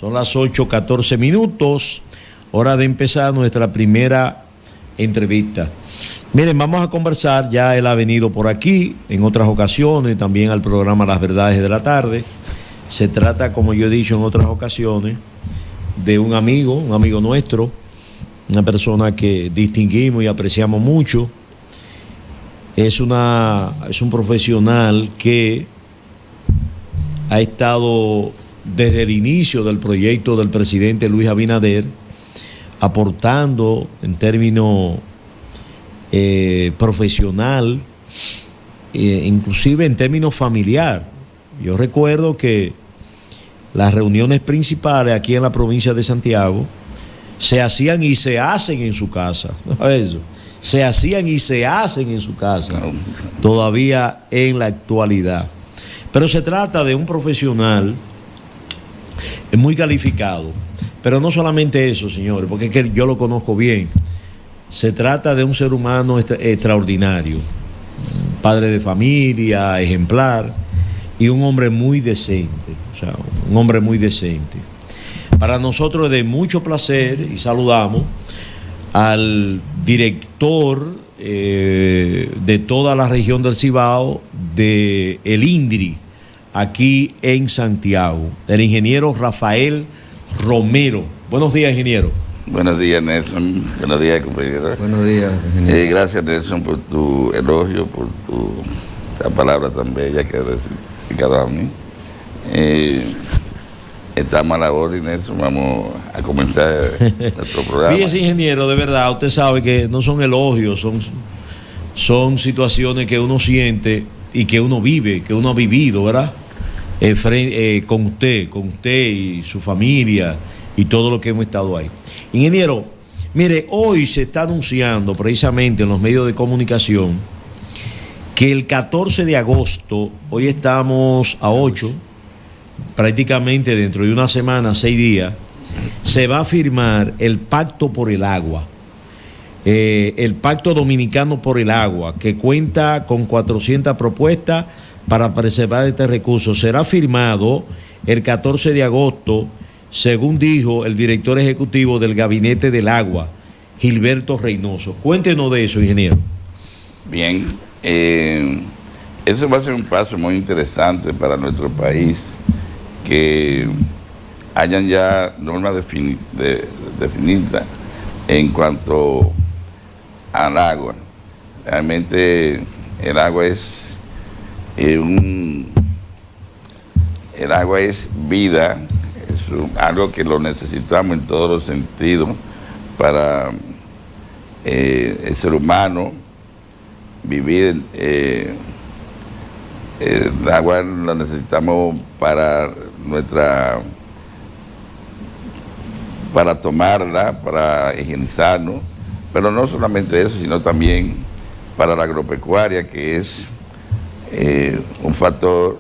Son las 8:14. Hora de empezar nuestra primera entrevista. Miren, vamos a conversar, ya él ha venido por aquí en otras ocasiones, también al programa Las Verdades de la Tarde. Se trata, como yo he dicho en otras ocasiones, de un amigo nuestro, una persona que distinguimos y apreciamos mucho. Es un profesional que ha estado desde el inicio del proyecto del presidente Luis Abinader, aportando en términos profesional, inclusive en términos familiar. Yo recuerdo que las reuniones principales aquí en la provincia de Santiago se hacían y se hacen en su casa. Eso. Se hacían y se hacen en su casa, todavía en la actualidad. Pero se trata de un profesional muy calificado. Pero no solamente eso, señores, porque es que yo lo conozco bien. Se trata de un ser humano extraordinario, padre de familia, ejemplar, y un hombre muy decente, un hombre muy decente. Para nosotros es de mucho placer y saludamos al director de toda la región del Cibao de el INDRI, aquí en Santiago, el ingeniero Rafael Romero. Buenos días, ingeniero. Buenos días, Nelson. Buenos días, compañero. Buenos días, ingeniero. Gracias, Nelson, por tu elogio, por esta palabra tan bella que has dedicado a mí. Estamos a la orden, Nelson. Vamos a comenzar nuestro programa. Fíjese, ingeniero, de verdad, usted sabe que no son elogios, son situaciones que uno siente y que uno vive, que uno ha vivido, ¿verdad? Con usted y su familia y todo lo que hemos estado ahí. Ingeniero, mire, hoy se está anunciando precisamente en los medios de comunicación que el 14 de agosto, hoy estamos a 8, prácticamente dentro de una semana, 6 días, se va a firmar el Pacto por el Agua, el Pacto Dominicano por el Agua, que cuenta con 400 propuestas para preservar este recurso. Será firmado el 14 de agosto, según dijo el director ejecutivo del Gabinete del Agua, Gilberto Reynoso. Cuéntenos de eso, ingeniero. Bien, eso va a ser un paso muy interesante para nuestro país, que hayan ya normas definidas en cuanto al agua. Realmente el agua es vida, es algo que lo necesitamos en todos los sentidos para el ser humano vivir. El agua la necesitamos para tomarla, para higienizarnos, pero no solamente eso, sino también para la agropecuaria, que es un factor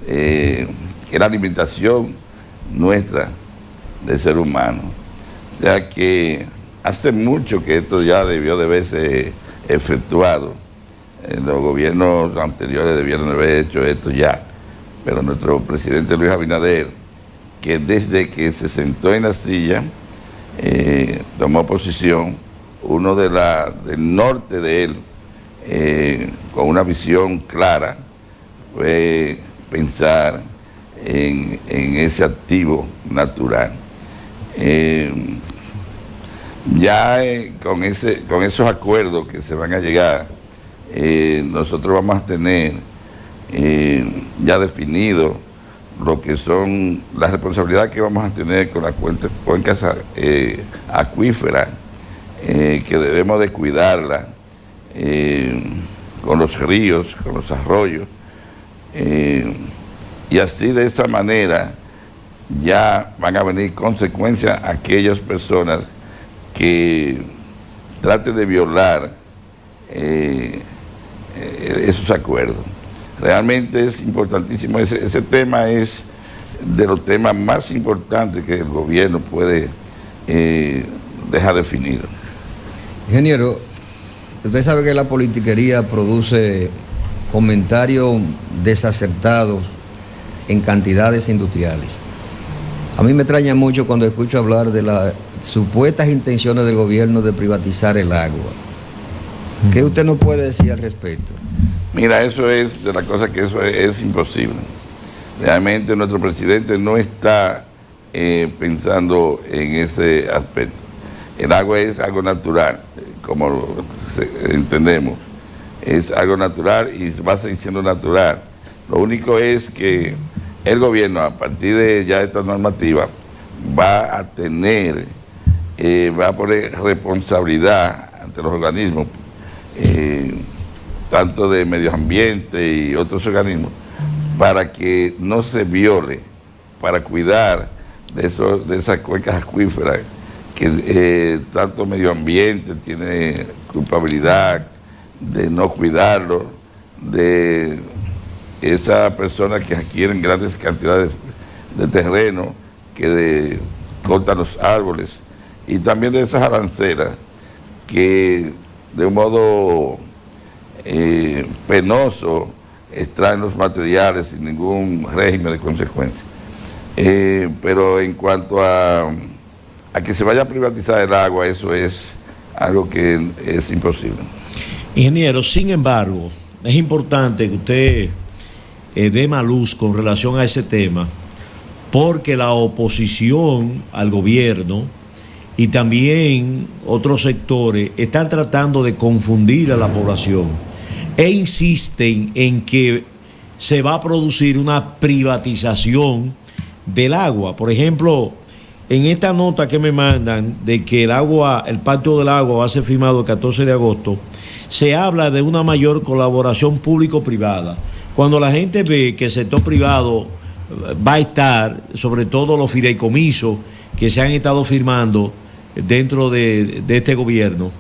que es la alimentación nuestra del ser humano. O sea que hace mucho que esto ya debió de haberse efectuado. Los gobiernos anteriores debieron haber hecho esto ya, pero nuestro presidente Luis Abinader, que desde que se sentó en la silla, tomó posición, uno del norte de él, con una visión clara, fue pensar en ese activo natural. Con esos acuerdos que se van a llegar, nosotros vamos a tener ya definido lo que son las responsabilidades que vamos a tener con las cuencas acuíferas, que debemos de cuidarlas, con los ríos, con los arroyos, y así de esa manera ya van a venir consecuencias a aquellas personas que traten de violar esos acuerdos. Realmente es importantísimo, ese tema es de los temas más importantes que el gobierno puede dejar definido. Ingeniero, usted sabe que la politiquería produce comentarios desacertados en cantidades industriales. A mí me extraña mucho cuando escucho hablar de las supuestas intenciones del gobierno de privatizar el agua. ¿Qué usted nos puede decir al respecto? Mira, eso es de la cosa que eso es imposible. Realmente nuestro presidente no está pensando en ese aspecto. El agua es algo natural, como entendemos. Es algo natural y va a seguir siendo natural. Lo único es que el gobierno, a partir de ya esta normativa, va a tener, va a poner responsabilidad ante los organismos, tanto de medio ambiente y otros organismos, para que no se viole, para cuidar de esas cuencas acuíferas, que tanto medio ambiente tiene culpabilidad de no cuidarlo, de esas personas que adquieren grandes cantidades de terreno, que cortan los árboles, y también de esas arancelas que de un modo penoso extraen los materiales sin ningún régimen de consecuencia. Pero en cuanto a que se vaya a privatizar el agua, eso es algo que es imposible. Ingeniero, sin embargo, es importante que usted dé más luz con relación a ese tema, porque la oposición al gobierno y también otros sectores están tratando de confundir a la población e insisten en que se va a producir una privatización del agua. Por ejemplo, en esta nota que me mandan de que el Pacto del Agua va a ser firmado el 14 de agosto, se habla de una mayor colaboración público-privada. Cuando la gente ve que el sector privado va a estar, sobre todo los fideicomisos que se han estado firmando dentro de este gobierno,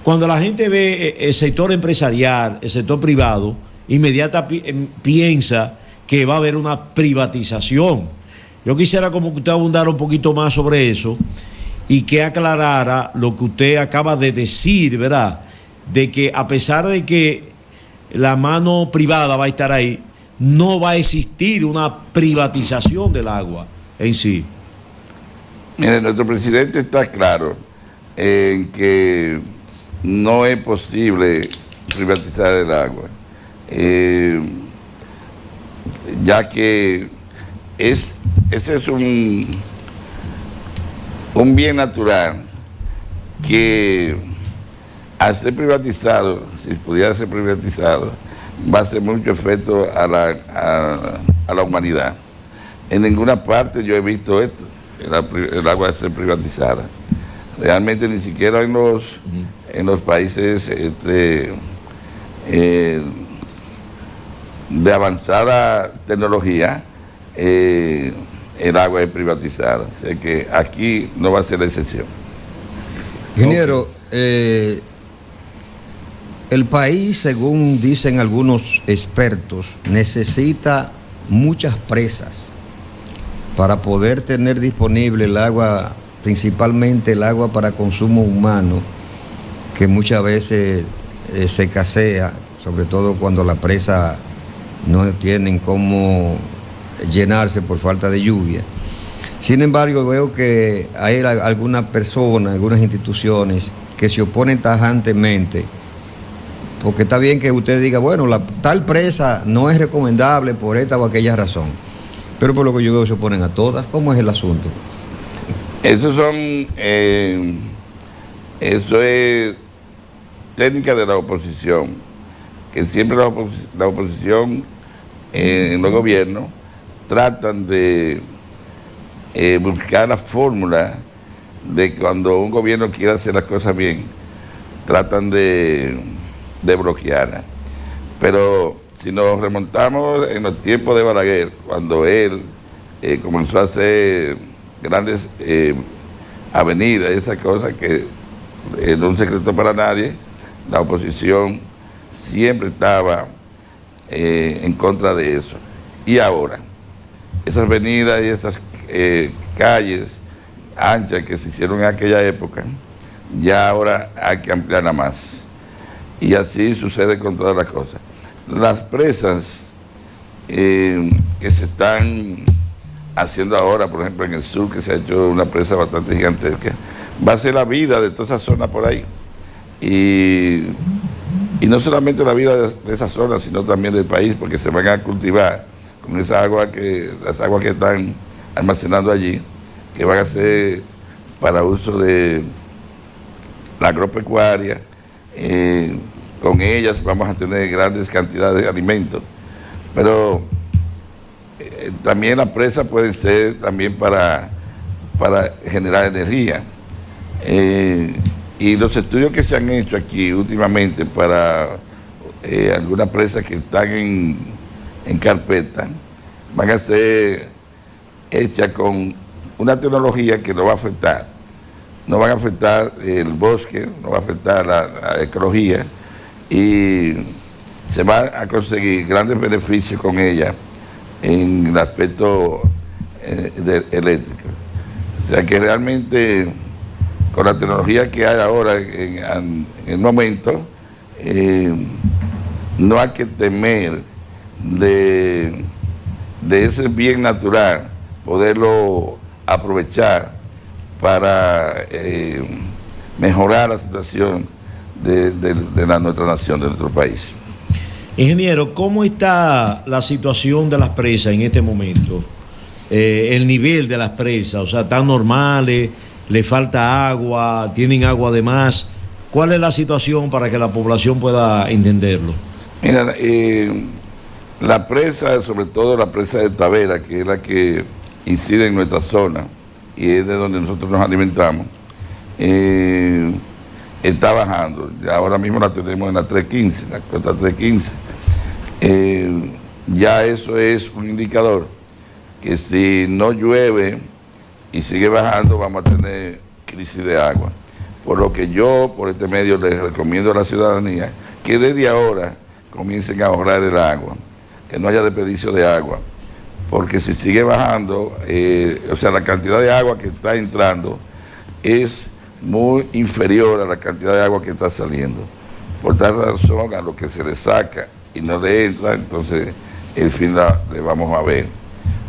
cuando la gente ve el sector empresarial, el sector privado, inmediatamente piensa que va a haber una privatización. Yo quisiera como que usted abundara un poquito más sobre eso y que aclarara lo que usted acaba de decir, ¿verdad? De que a pesar de que la mano privada va a estar ahí, no va a existir una privatización del agua en sí. Mire, nuestro presidente está claro en que no es posible privatizar el agua, ya que ese es un bien natural que al ser privatizado, si pudiera ser privatizado, va a hacer mucho efecto a la humanidad. En ninguna parte yo he visto esto, el agua ser privatizada. Realmente ni siquiera en los países de avanzada tecnología, el agua es privatizada. O sea que aquí no va a ser la excepción. Ingeniero, el país, según dicen algunos expertos, necesita muchas presas para poder tener disponible el agua, principalmente el agua para consumo humano, que muchas veces se escasea, sobre todo cuando las presas no tienen cómo llenarse por falta de lluvia. Sin embargo, veo que hay algunas personas, algunas instituciones que se oponen tajantemente, porque está bien que usted diga, bueno, tal presa no es recomendable por esta o aquella razón, pero por lo que yo veo se oponen a todas. ¿Cómo es el asunto? Eso es técnica de la oposición, que siempre la oposición en los gobiernos tratan de buscar la fórmula de cuando un gobierno quiere hacer las cosas bien, tratan de bloquearla. Pero si nos remontamos en los tiempos de Balaguer, cuando él comenzó a hacer grandes avenidas, esas cosas que no es un secreto para nadie, la oposición siempre estaba en contra de eso. Y ahora, esas avenidas y esas calles anchas que se hicieron en aquella época, ya ahora hay que ampliarla más. Y así sucede con todas las cosas. Las presas que se están haciendo ahora, por ejemplo, en el sur, que se ha hecho una presa bastante gigantesca, va a ser la vida de toda esa zona por ahí. Y no solamente la vida de esa zona, sino también del país, porque se van a cultivar con esa agua las aguas que están almacenando allí, que van a ser para uso de la agropecuaria. Con ellas vamos a tener grandes cantidades de alimentos, pero también las presas pueden ser también para generar energía. Y los estudios que se han hecho aquí últimamente para algunas presas que están en carpeta van a ser hechas con una tecnología que no va a afectar. No van a afectar el bosque, no va a afectar la ecología, y se va a conseguir grandes beneficios con ella en el aspecto eléctrico. O sea que realmente con la tecnología que hay ahora en el momento, no hay que temer de ese bien natural, poderlo aprovechar para mejorar la situación de nuestra nación, de nuestro país. Ingeniero, ¿cómo está la situación de las presas en este momento? El nivel de las presas, o sea, ¿están normales? ¿Le falta agua? ¿Tienen agua de más? ¿Cuál es la situación para que la población pueda entenderlo? Mira, la presa, sobre todo la presa de Tavera, que es la que incide en nuestra zona y es de donde nosotros nos alimentamos, está bajando. Ya ahora mismo la tenemos en la 315, la costa 315. Ya eso es un indicador que si no llueve y sigue bajando, vamos a tener crisis de agua. Por lo que yo, por este medio, les recomiendo a la ciudadanía que desde ahora comiencen a ahorrar el agua, que no haya desperdicio de agua, porque si sigue bajando, o sea, la cantidad de agua que está entrando es muy inferior a la cantidad de agua que está saliendo. Por tal razón, a lo que se le saca y no le entra, entonces el fin le vamos a ver.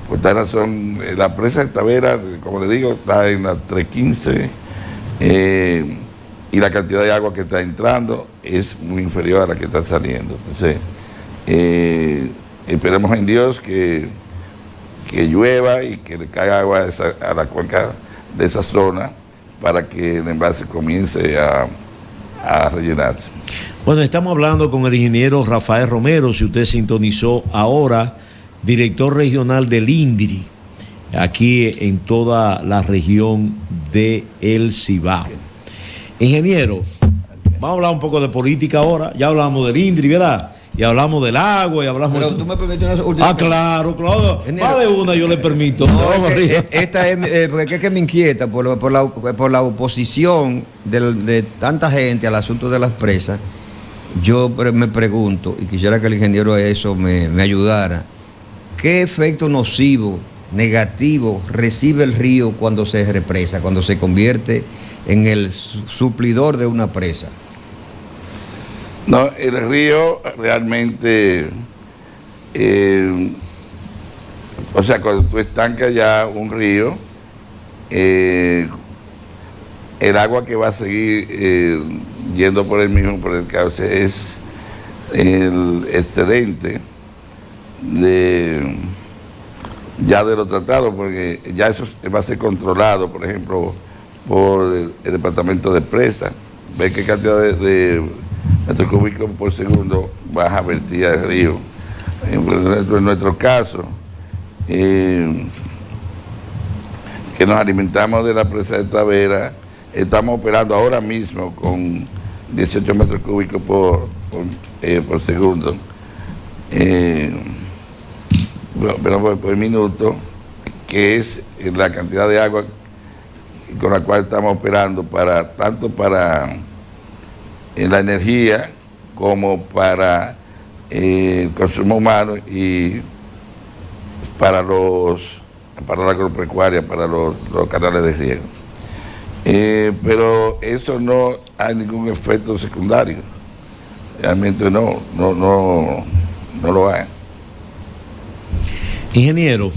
Por tal razón, la presa de Tavera, como le digo, está en la 315, y la cantidad de agua que está entrando es muy inferior a la que está saliendo. Entonces, esperemos en Dios que llueva y que le caiga agua a la cuenca de esa zona para que el envase comience a rellenarse. Bueno, estamos hablando con el ingeniero Rafael Romero, si usted sintonizó ahora, director regional del INDRI, aquí en toda la región de El Cibao. Ingeniero, vamos a hablar un poco de política ahora. Ya hablamos del INDRI, ¿verdad? Y hablamos del agua y hablamos... Pero tú me permites una última... claro. Más de una yo le permito. No, esta es porque es que me inquieta por la oposición de tanta gente al asunto de las presas. Yo me pregunto, y quisiera que el ingeniero a eso me ayudara, ¿qué efecto nocivo, negativo recibe el río cuando se represa, cuando se convierte en el suplidor de una presa? No, el río realmente, o sea, cuando tú estancas ya un río, el agua que va a seguir yendo por el mismo, por el cauce, es el excedente ya de los tratados, porque ya eso va a ser controlado, por ejemplo, por el departamento de presa. Ve qué cantidad de metros cúbicos por segundo va a vertir al río. En nuestro caso, que nos alimentamos de la presa de Tavera, estamos operando ahora mismo con 18 metros cúbicos por segundo, por minuto, que es la cantidad de agua con la cual estamos operando tanto para la energía como para el consumo humano y para la agropecuaria, para los canales de riego. Pero eso no hay ningún efecto secundario. Realmente no lo hay. Ingeniero,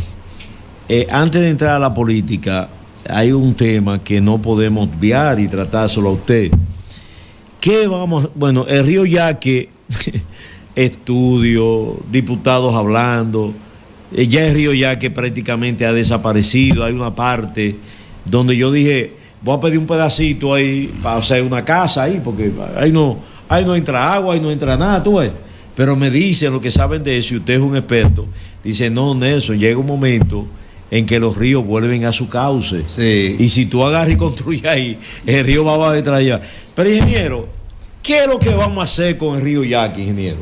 antes de entrar a la política, hay un tema que no podemos obviar y tratárselo a usted. Bueno, el río Yaque, estudio, diputados hablando, ya el río Yaque prácticamente ha desaparecido. Hay una parte donde yo dije, voy a pedir un pedacito ahí para hacer una casa ahí, porque ahí no entra agua, ahí no entra nada, tú ves. Pero me dicen los que saben de eso, y usted es un experto, dice, no, Nelson, llega un momento en que los ríos vuelven a su cauce. Sí. Y si tú agarras y construyes ahí, el río va a detrás allá. Pero, ingeniero, ¿qué es lo que vamos a hacer con el río Yaque, ingeniero?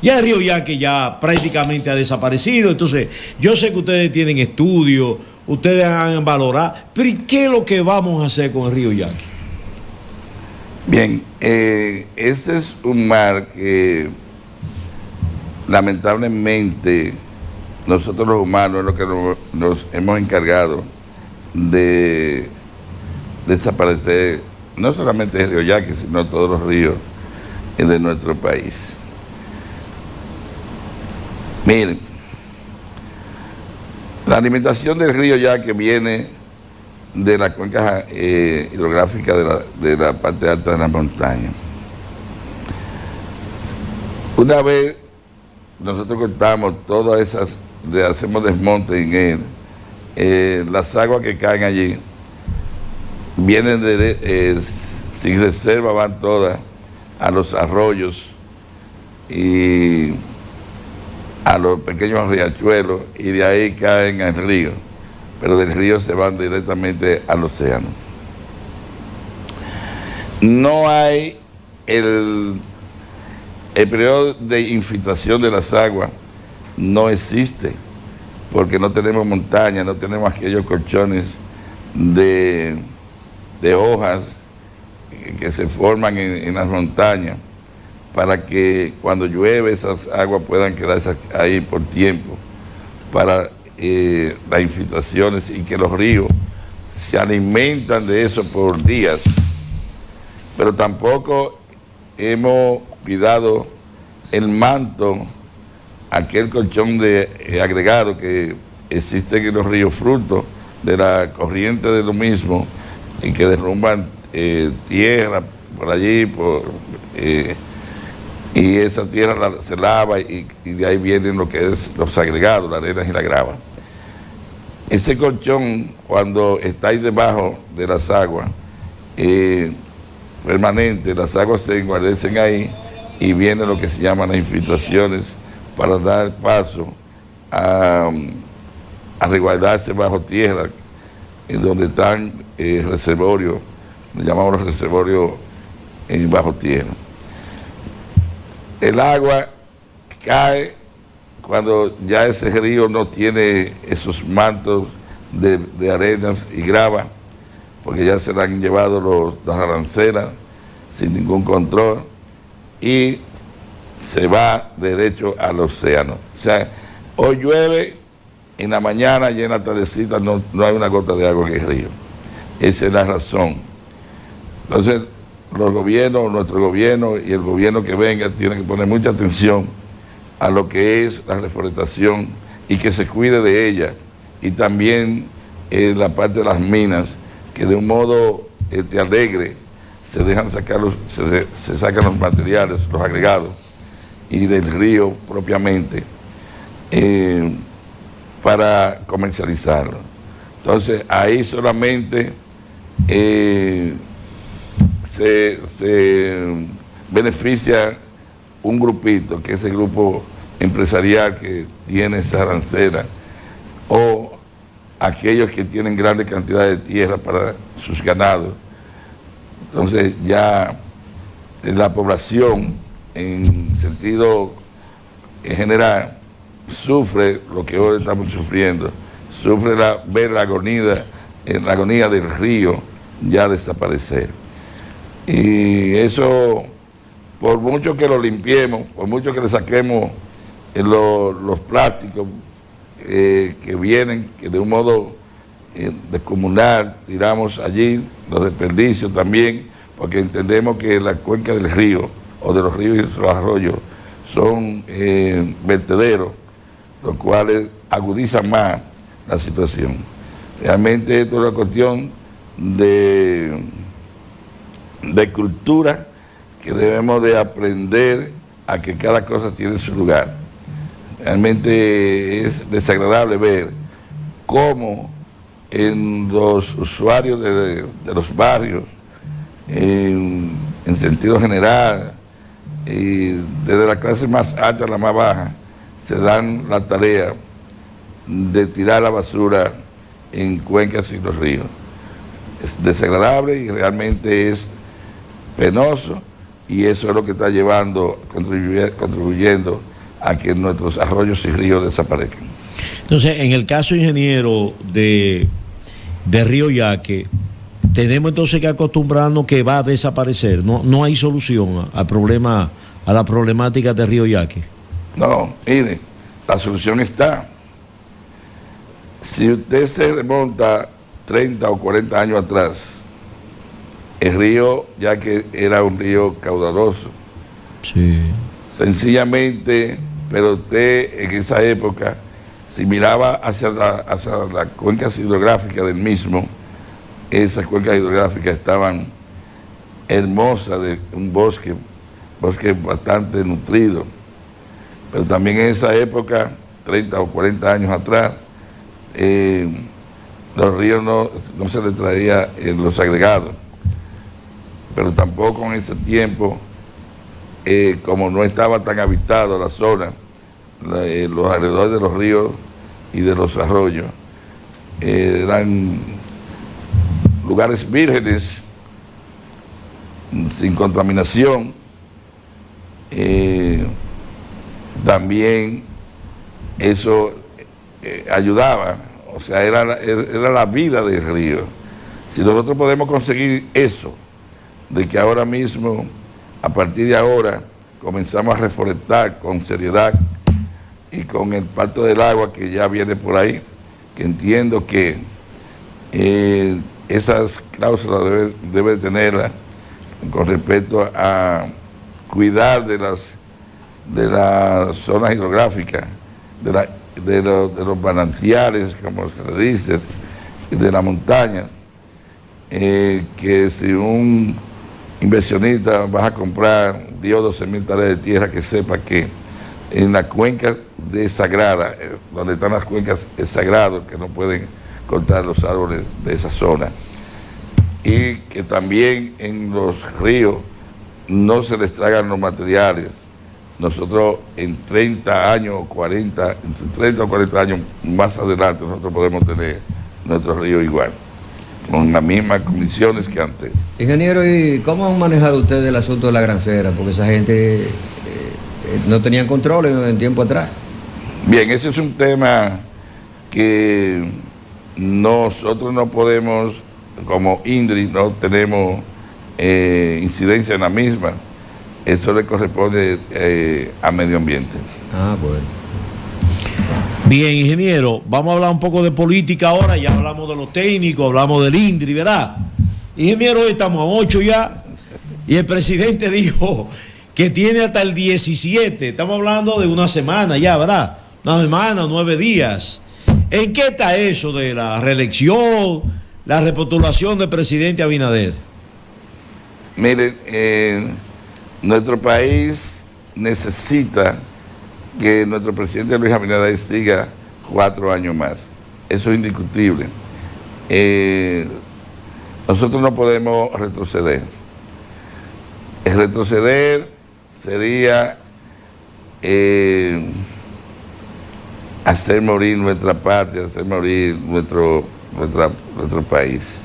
Ya el río Yaque ya prácticamente ha desaparecido. Entonces, yo sé que ustedes tienen estudios, ustedes han valorado, pero ¿y qué es lo que vamos a hacer con el río Yaque? Bien, ese es un mar que lamentablemente nosotros los humanos es lo que nos hemos encargado de desaparecer, no solamente el río Yaque, sino todos los ríos de nuestro país. Miren, la alimentación del río Yaque viene de la cuenca hidrográfica de la parte alta de la montaña. Una vez nosotros cortamos todas esas, hacemos desmonte en él, las aguas que caen allí vienen sin reserva, van todas a los arroyos y a los pequeños riachuelos, y de ahí caen al río, pero del río se van directamente al océano. No hay el periodo de infiltración de las aguas, no existe, porque no tenemos montaña, no tenemos aquellos colchones de hojas que se forman en las montañas, para que cuando llueve esas aguas puedan quedarse ahí por tiempo, para las infiltraciones, y que los ríos se alimentan de eso por días. Pero tampoco hemos cuidado el manto, aquel colchón de agregado que existe en los ríos, fruto de la corriente de lo mismo, y que derrumban tierra por allí, y esa tierra se lava, y de ahí vienen lo que es los agregados, la arena y la grava. Ese colchón, cuando está ahí debajo de las aguas, permanente, las aguas se enguardecen ahí, y vienen lo que se llaman las infiltraciones para dar paso a resguardarse bajo tierra, en donde están reservorios, le llamamos los reservorios bajo tierra. El agua cae cuando ya ese río no tiene esos mantos de arenas y grava, porque ya se le han llevado las arancelas sin ningún control, y se va derecho al océano. O sea, hoy llueve, en la mañana y en la tardecita no hay una gota de agua en el río. Esa es la razón. Entonces, los gobiernos, nuestro gobierno y el gobierno que venga, tienen que poner mucha atención a lo que es la reforestación, y que se cuide de ella, y también la parte de las minas, que de un modo alegre se dejan sacar se sacan los materiales, los agregados, y del río propiamente, para comercializarlo. Entonces ahí solamente se beneficia un grupito, que es el grupo empresarial que tiene esa arancela, o aquellos que tienen grandes cantidades de tierra para sus ganados. Entonces ya la población, en sentido general, sufre lo que hoy estamos sufriendo, sufre ver la agonía del río ya desaparecer. Y eso, por mucho que lo limpiemos, por mucho que le saquemos los plásticos que vienen, que de un modo descomunal tiramos allí, los desperdicios también, porque entendemos que la cuenca del río, o de los ríos y los arroyos, son vertederos, los cuales agudizan más la situación. Realmente esto es una cuestión de cultura que debemos de aprender a que cada cosa tiene su lugar. Realmente es desagradable ver cómo en los usuarios de los barrios, en sentido general, y desde la clase más alta a la más baja, se dan la tarea de tirar la basura en cuencas y los ríos. Es desagradable y realmente es penoso, y eso es lo que está contribuyendo a que nuestros arroyos y ríos desaparezcan. Entonces, en el caso, ingeniero, de Río Yaque, tenemos entonces que acostumbrarnos que va a desaparecer. No hay solución al problema, a la problemática de Río Yaque. No, mire, la solución está. Si usted se remonta 30 o 40 años atrás, el río Yaque era un río caudaloso. Sí. Sencillamente, pero usted en esa época, si miraba hacia la cuenca hidrográfica del mismo, esas cuencas hidrográficas estaban hermosas, de un bosque bastante nutrido. Pero también en esa época, 30 o 40 años atrás, los ríos no se les traía los agregados. Pero tampoco en ese tiempo, como no estaba tan habitada la zona, los alrededores de los ríos y de los arroyos eran lugares vírgenes, sin contaminación. También eso ayudaba, o sea, era la vida del río. Si nosotros podemos conseguir eso, de que ahora mismo, a partir de ahora, comenzamos a reforestar con seriedad y con el pacto del agua que ya viene por ahí, que entiendo que esas cláusulas debe tenerlas con respecto a cuidar de las zonas hidrográficas, de los manantiales, como se le dice, de la montaña, que si un inversionista va a comprar 10 o 12 mil tareas de tierra, que sepa que en las cuencas sagradas, donde están las cuencas sagradas, que no pueden cortar los árboles de esa zona, y que también en los ríos no se les tragan los materiales. Nosotros en 30 años o 40, entre 30 o 40 años más adelante, nosotros podemos tener nuestro río igual, con las mismas condiciones que antes. Ingeniero, ¿y cómo han manejado ustedes el asunto de la grancera? Porque esa gente no tenían control en tiempo atrás. Bien, ese es un tema que nosotros no podemos, como INDRI, no tenemos incidencia en la misma. Eso le corresponde a medio ambiente. Ah, bueno. Bien, ingeniero, vamos a hablar un poco de política ahora. Ya hablamos de los técnicos, hablamos del INDRI, ¿verdad? Ingeniero, hoy estamos a 8 ya, y el presidente dijo que tiene hasta el 17. Estamos hablando de una semana ya, ¿verdad? Una semana, 9 días. ¿En qué está eso de la reelección, la repostulación del presidente Abinader? Miren, nuestro país necesita que nuestro presidente Luis Abinader siga 4 años más. Eso es indiscutible. Nosotros no podemos retroceder. El retroceder sería hacer morir nuestra patria, hacer morir nuestro país.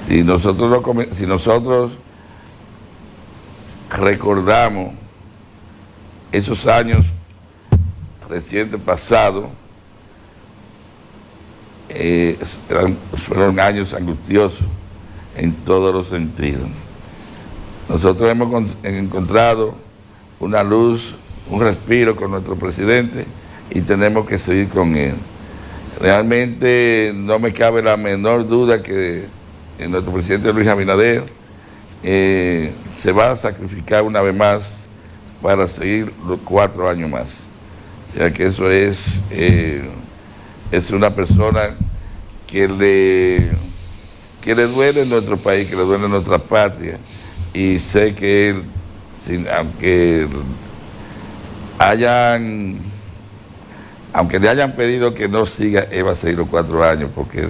Si nosotros recordamos esos años recientes pasados, fueron años angustiosos en todos los sentidos. Nosotros hemos encontrado una luz, un respiro con nuestro presidente, y tenemos que seguir con él. Realmente no me cabe la menor duda que nuestro presidente Luis Abinader se va a sacrificar una vez más para seguir los 4 años más. O sea que eso es es una persona que le duele nuestro país, que le duele nuestra patria, y sé que él, aunque le hayan pedido que no siga, él va a seguir los 4 años, porque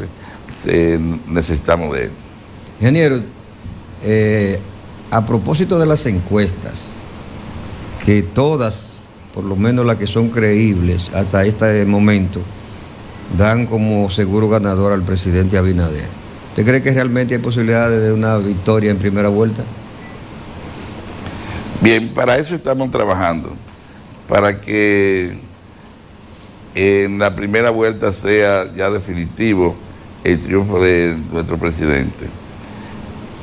necesitamos de él. Ingeniero, a propósito de las encuestas, que todas, por lo menos las que son creíbles hasta este momento, dan como seguro ganador al presidente Abinader. ¿Usted cree que realmente hay posibilidades de una victoria en primera vuelta? Bien, para eso estamos trabajando, para que en la primera vuelta sea ya definitivo el triunfo de nuestro presidente.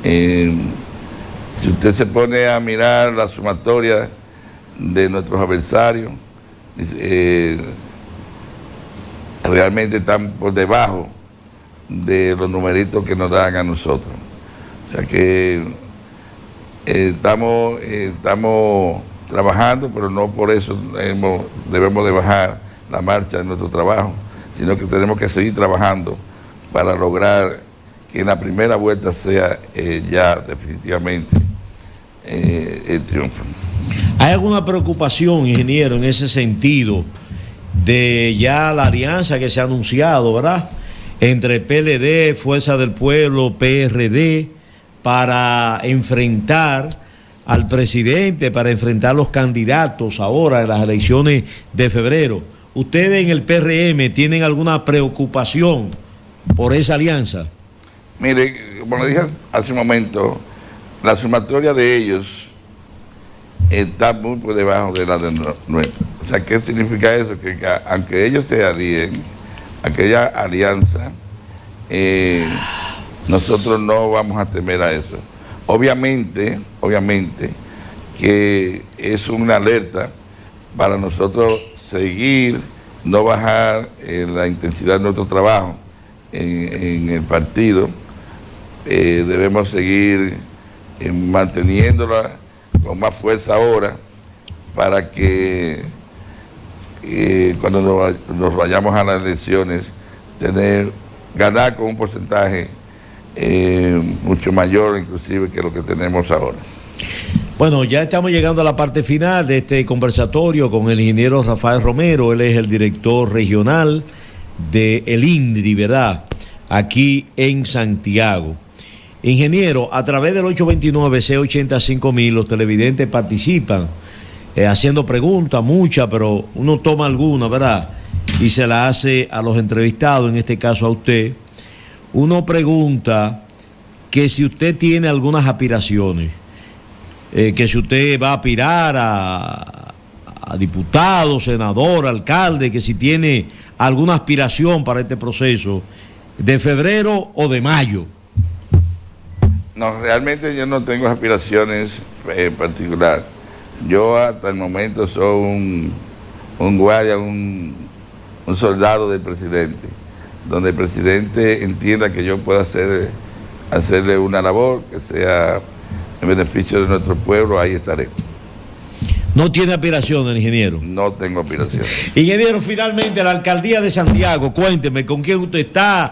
Si usted se pone a mirar la sumatoria de nuestros adversarios, realmente están por debajo de los numeritos que nos dan a nosotros. O sea que estamos trabajando, pero no por eso debemos de bajar la marcha de nuestro trabajo, sino que tenemos que seguir trabajando para lograr que en la primera vuelta sea ya definitivamente el triunfo. ¿Hay alguna preocupación, ingeniero, en ese sentido de ya la alianza que se ha anunciado, ¿verdad?, entre PLD, Fuerza del Pueblo, PRD, para enfrentar al presidente, para enfrentar los candidatos ahora en las elecciones de febrero? ¿Ustedes en el PRM tienen alguna preocupación por esa alianza? Mire, como le dije hace un momento, la sumatoria de ellos está muy por debajo de la de nuestra. O sea, ¿qué significa eso? Que aunque ellos se alíen, aquella alianza, nosotros no vamos a temer a eso. Obviamente que es una alerta para nosotros seguir, no bajar la intensidad de nuestro trabajo en el partido. Debemos seguir manteniéndola con más fuerza ahora, para que cuando nos vayamos a las elecciones, ganar con un porcentaje mucho mayor inclusive que lo que tenemos ahora. Bueno, ya estamos llegando a la parte final de este conversatorio con el ingeniero Rafael Romero. Él es el director regional de el INDRI, ¿verdad?, aquí en Santiago. Ingeniero, a través del 829-C80-5000 los televidentes participan haciendo preguntas, muchas, pero uno toma alguna, ¿verdad?, y se la hace a los entrevistados, en este caso a usted. Uno pregunta que si usted tiene algunas aspiraciones, que si usted va a aspirar a diputado, senador, alcalde, que si tiene alguna aspiración para este proceso de febrero o de mayo. No, realmente yo no tengo aspiraciones en particular. Yo hasta el momento soy un guardia, un soldado del presidente, donde el presidente entienda que yo pueda hacerle una labor que sea en beneficio de nuestro pueblo, ahí estaré. ¿No tiene aspiraciones, ingeniero? No tengo aspiraciones. Ingeniero, finalmente, la alcaldía de Santiago, cuénteme, ¿con quién usted está?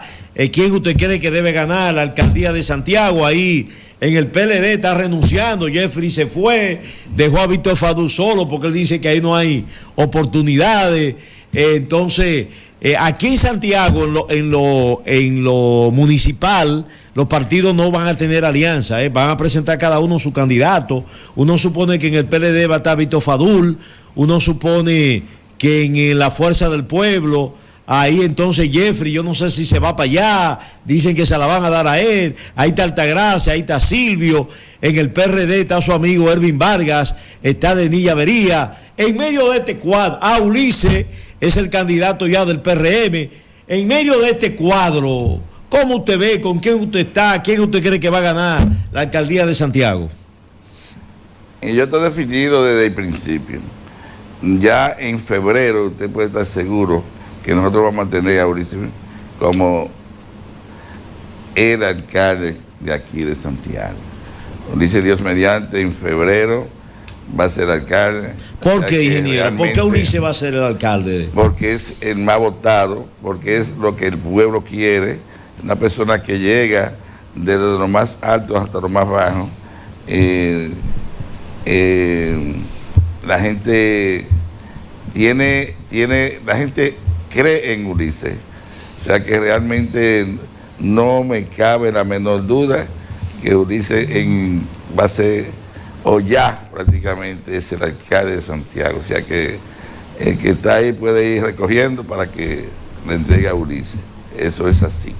¿Quién usted cree que debe ganar la alcaldía de Santiago? Ahí en el PLD está renunciando, Jeffrey se fue, dejó a Víctor Fadú solo porque él dice que ahí no hay oportunidades. Entonces, aquí en Santiago, en lo municipal, los partidos no van a tener alianza, van a presentar cada uno su candidato. Uno supone que en el PLD va a estar Víctor Fadul, uno supone que en la Fuerza del Pueblo, ahí entonces Jeffrey, yo no sé si se va para allá, dicen que se la van a dar a él, ahí está Altagracia, ahí está Silvio, en el PRD está su amigo Ervin Vargas, está Denis Avería, en medio de este cuadro, Ulises es el candidato ya del PRM, en medio de este cuadro, ¿cómo usted ve? ¿Con quién usted está? ¿Quién usted cree que va a ganar la alcaldía de Santiago? Y yo estoy definido desde el principio. Ya en febrero usted puede estar seguro que nosotros vamos a tener a Ulises como el alcalde de aquí de Santiago. Ulises, Dios mediante, en febrero va a ser alcalde. ¿Por qué, ingeniero? ¿Por qué Ulises va a ser el alcalde? Porque es el más votado, porque es lo que el pueblo quiere, una persona que llega desde lo más alto hasta lo más bajo. La gente la gente cree en Ulises, o sea que realmente no me cabe la menor duda que Ulises va a ser, o ya prácticamente es el alcalde de Santiago, o sea que el que está ahí puede ir recogiendo para que le entregue a Ulises, eso es así.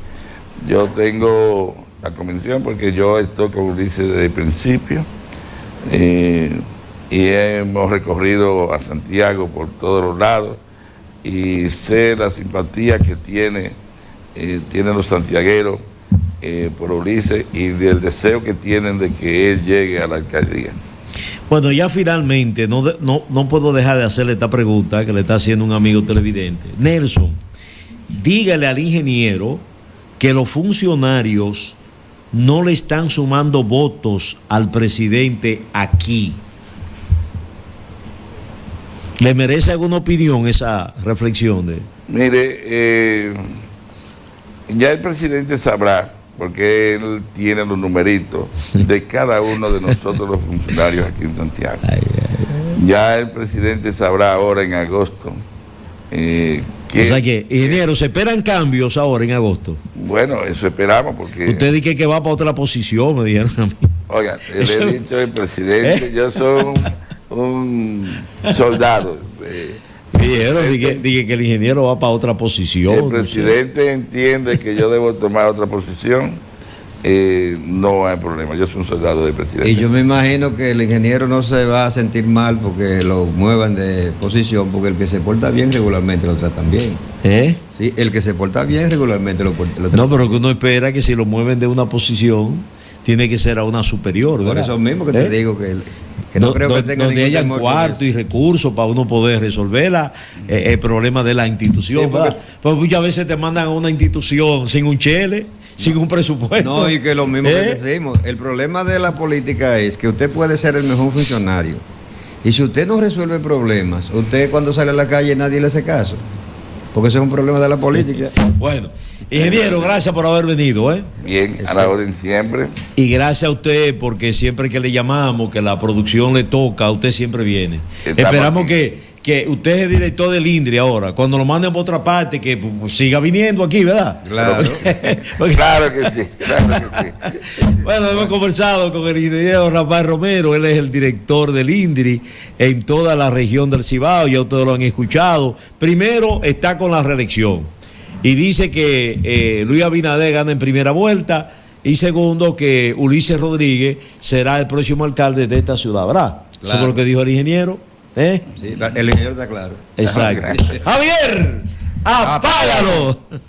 Yo tengo la convicción porque yo estoy con Ulises desde el principio, y hemos recorrido a Santiago por todos los lados y sé la simpatía que tienen los santiagueros por Ulises y el deseo que tienen de que él llegue a la alcaldía. Bueno, ya finalmente no puedo dejar de hacerle esta pregunta que le está haciendo un amigo televidente. Nelson, dígale al ingeniero que los funcionarios no le están sumando votos al presidente aquí. ¿Le merece alguna opinión esa reflexión de? Mire, ya el presidente sabrá, porque él tiene los numeritos de cada uno de nosotros los funcionarios aquí en Santiago. Ya el presidente sabrá ahora en agosto. O sea que, ingeniero, ¿se esperan cambios ahora en agosto? Bueno, eso esperamos porque... Usted dice que va para otra posición, me dijeron a mí. Oiga, le he dicho al presidente, yo soy un soldado. Dijeron, dije que el ingeniero va para otra posición. Si el presidente entiende que yo debo tomar otra posición, no hay problema, yo soy un soldado del presidente. Y yo me imagino que el ingeniero no se va a sentir mal porque lo muevan de posición, porque el que se porta bien regularmente lo tratan bien. Sí, el que se porta bien regularmente lo tratan bien. No, pero que uno espera que si lo mueven de una posición, tiene que ser a una superior, ¿verdad? Por eso mismo que te digo que no creo que tenga donde haya cuarto y recursos para uno poder resolver el problema de la institución, sí, porque muchas veces te mandan a una institución sin un chele, sin un presupuesto. No, y que lo mismo que decimos, el problema de la política es que usted puede ser el mejor funcionario, y si usted no resuelve problemas, usted cuando sale a la calle nadie le hace caso, porque ese es un problema de la política. Bueno, ingeniero, gracias por haber venido. Bien, a la orden siempre. Y gracias a usted, porque siempre que le llamamos, que la producción le toca, usted siempre viene. Esperamos que usted es el director del INDRI ahora. Cuando lo manden por otra parte, que siga viniendo aquí, ¿verdad? Claro. Claro que sí, claro que sí. Bueno, hemos conversado con el ingeniero Rafael Romero, él es el director del INDRI en toda la región del Cibao, ya ustedes lo han escuchado. Primero, está con la reelección. Y dice que Luis Abinader gana en primera vuelta. Y segundo, que Ulises Rodríguez será el próximo alcalde de esta ciudad, ¿verdad? Claro. Eso es lo que dijo el ingeniero. Sí, el ingeniero está claro. Exacto. Javier, apágalo.